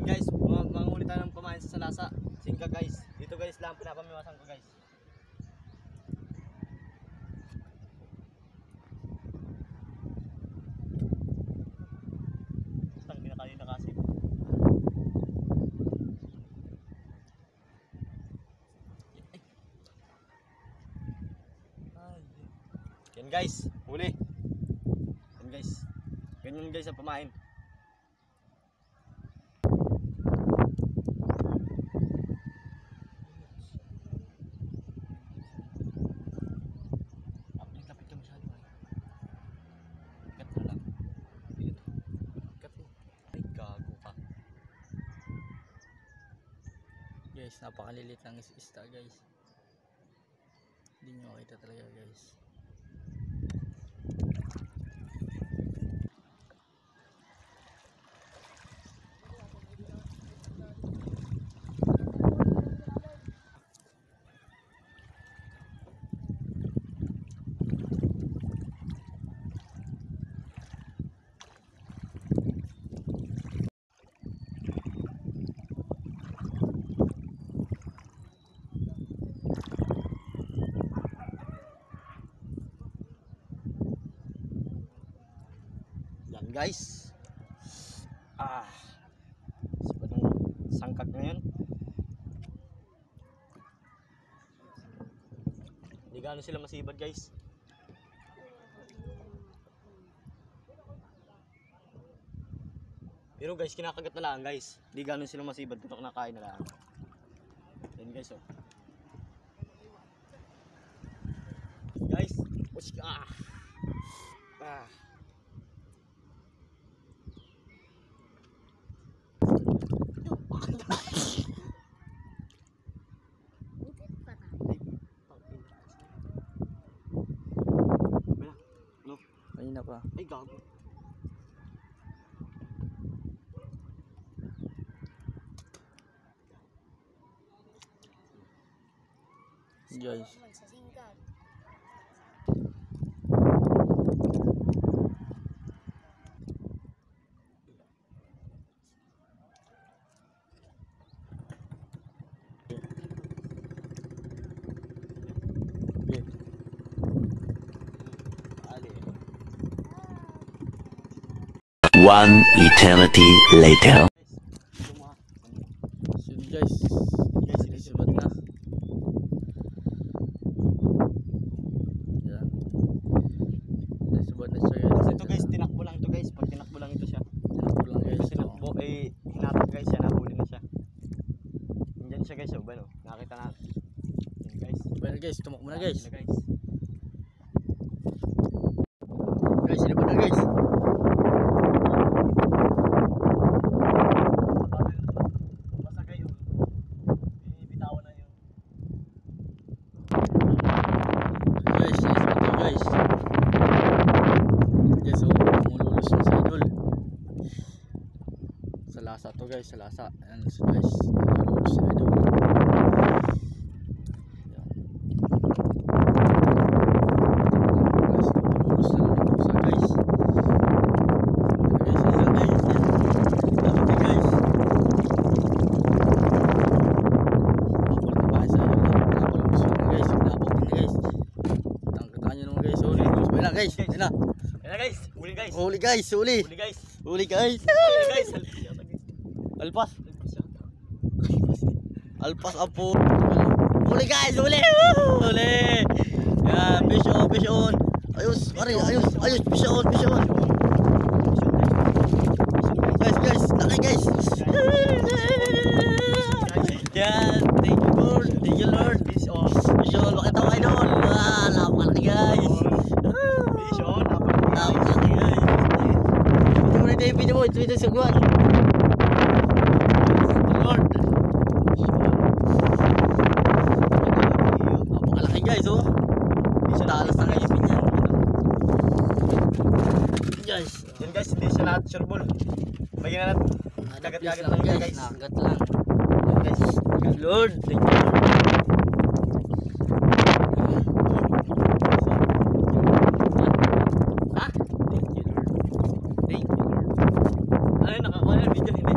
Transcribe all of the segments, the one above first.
Guys, mangulit tayo ng pamain sa salasa. Singka guys. Dito guys lang pinapamiwasan ko guys. Basta kinakain na kasi. Yan guys, huli. Yan guys. Ganyan guys ang pamain. Guys, napakalilit ng isda guys. Hindi nyo makita talaga guys. Guys, sipat ng sangkak ngayon. Hindi gaano sila masibad guys. Pero guys, kinakagat na lang guys. Hindi gaano sila masibad pero kinakain na lang. Yan guys oh. Guys, Kanina pa. Ay gago. Guys. One eternity later. So guys, sibat na. Yan. Sibat na siya guys. Ito guys, tinakbo lang ito guys. Pag tinakbo lang ito siya. Tinakbo lang guys. Tinakbo ay hinatak guys siya, nahuli na siya. Nandiyan siya guys, oh, bueno, nakita natin. Yan guys. Bueno guys, tumakbo na guys. Guys. Guys, sino ba na guys? Salasa to guys, salasa. Ayan guys, nalulus sa idol. Guys, nalulus na lang ito sa guys. Guys, ayan guys. Dapat guys. Napapal na ba sa idol? Napapalulus na guys. Napapal na guys. Tangkataan nyo naman guys. Huli. Huli na guys. Huli na. Ayan na guys, huli guys. Huli guys, huli. Huli guys. Huli guys. Huli guys. Alpas. Alpas apo. Huli guys, huli. Huli. Yan, fish on, fish on. Ayos, pare, ayos, ayos, fish on, fish on. Guys, laki guys. Yan, thank you Lord, thank you Lord. Fish on, bakit ako idol? Napakalaki guys. Fish on, napakalaki guys. Video mo, ito sa guwan. Napakalaki guys oh. Talas na ngayon yan. Guys. Yan guys, hindi siya lahat sureball. Bagyan na natin. Kagat-kagat lang guys. Nakagat lang. Guys. Lord, thank you. Ha? Thank you Lord. Thank you Lord. Ano nakakuha na video hindi?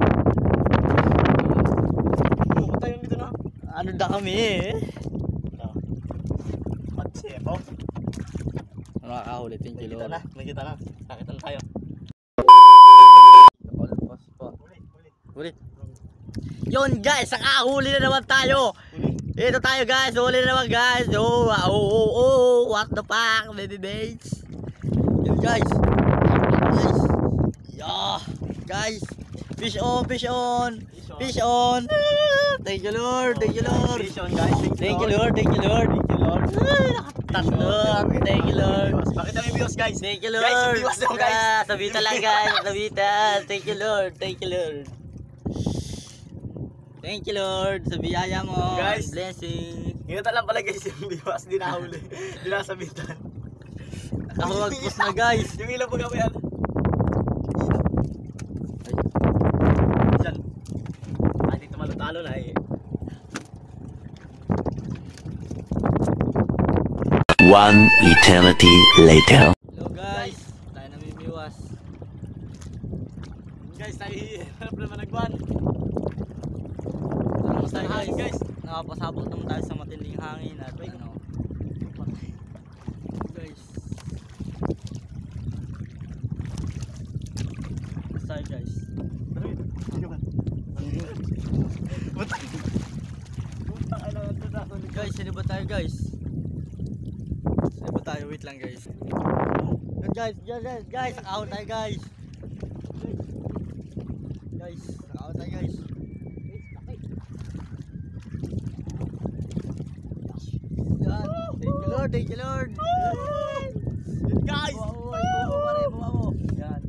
kami eh. Patsebo. Ano nakakahuli? Thank you Lord. Nakita na. Nakita na tayo. Alpas pa. Ulit. Yun guys, nakahuli na naman tayo. Ito tayo guys, huli na naman guys. What the fuck, baby babes. Yun guys. Yeah, guys. Fish on. Thank you Lord. Fish on guys. Thank you Lord. Nakatatlot. Thank you Lord. Bakit kami views guys? Thank you Lord. Guys, biwas daw guys. Sabitan lang guys, sabitan. Thank you Lord. Thank you Lord sa biyaya mo. Guys. Blessing. Ingatan lang pala guys yung biwas. Di nahuli. Di nasabitan. Nakawagpos na guys. Yung ilaw po kami yan. Diyan. Ay, dito malutalo na eh. One eternity later. Hello guys. Tayo namimiwas. Guys, tayo hanap naman nagwan. Tapos tayo Hangin, guys. guys. Nakapasabot naman tayo sa matinding hangin at ano. Guys. Tapos tayo guys. Guys, sino ba tayo guys? Wait lang guys. Guys, nakahol tayo guys. Nakahol tayo guys. Yan. Thank you Lord. Yan guys. Bawa mo. Yan.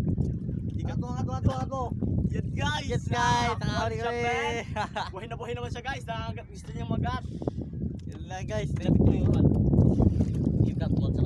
Ako. Yan guys. Yes guys, nakahol kami. Buhay naman siya guys. Gusto niya magat. Yan lang guys. Pinapit mo yung rat. Yung cut sa